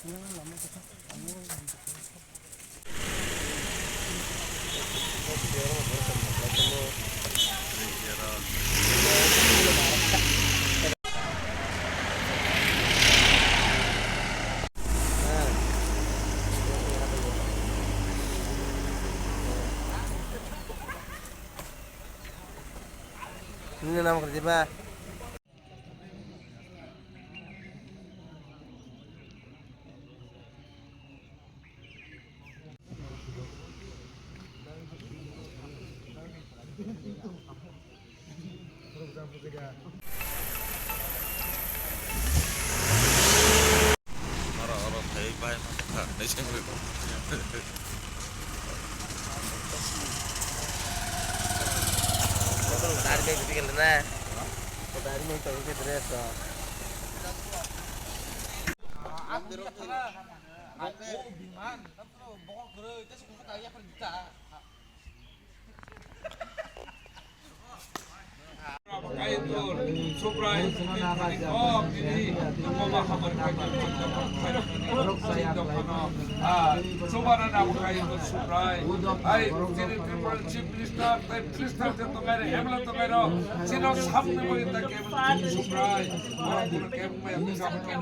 Ini nama kerja Pak. Orang-orang hebat mah di sini. Dari kayak gitu kan nah. Dari mau coba ke dress. Kaitur, Suprai, oh ini pemahaman Subhana Kaitur Suprai, I did Chief Minister, the Minister to Mary, Hamlet to Mero, Sino something with the game Suprai, or the game something.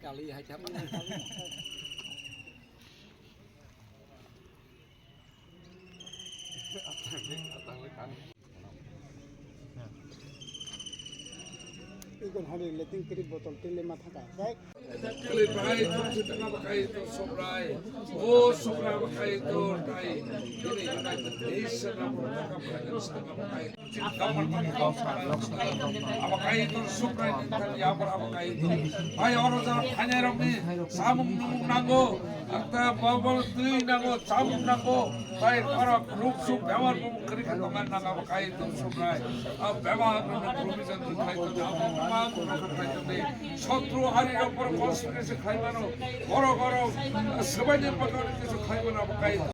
Kali aja. Ikon hari leting kiri botol tele mata kai. Kali baik tu tengah pakai itu sobrai, oh sobrai pakai itu kai. Ini United Nation apa pakai setengah pakai. Kamar pakai kaos apa pakai itu sobrai kan ya apa pakai itu. Ayo orang jangan tanya ramai, samung nung nango, atau bawal tui nango, samung nango. Baik orang grup sub bewar pun kiri ketongan nango pakai itu sobrai. Bewar pun provision pakai itu, apa pakai itu. Sotru hari yang berkonspirasi খাইবানো বড় বড় সবাই নির্বাচন কিছু খাইবানো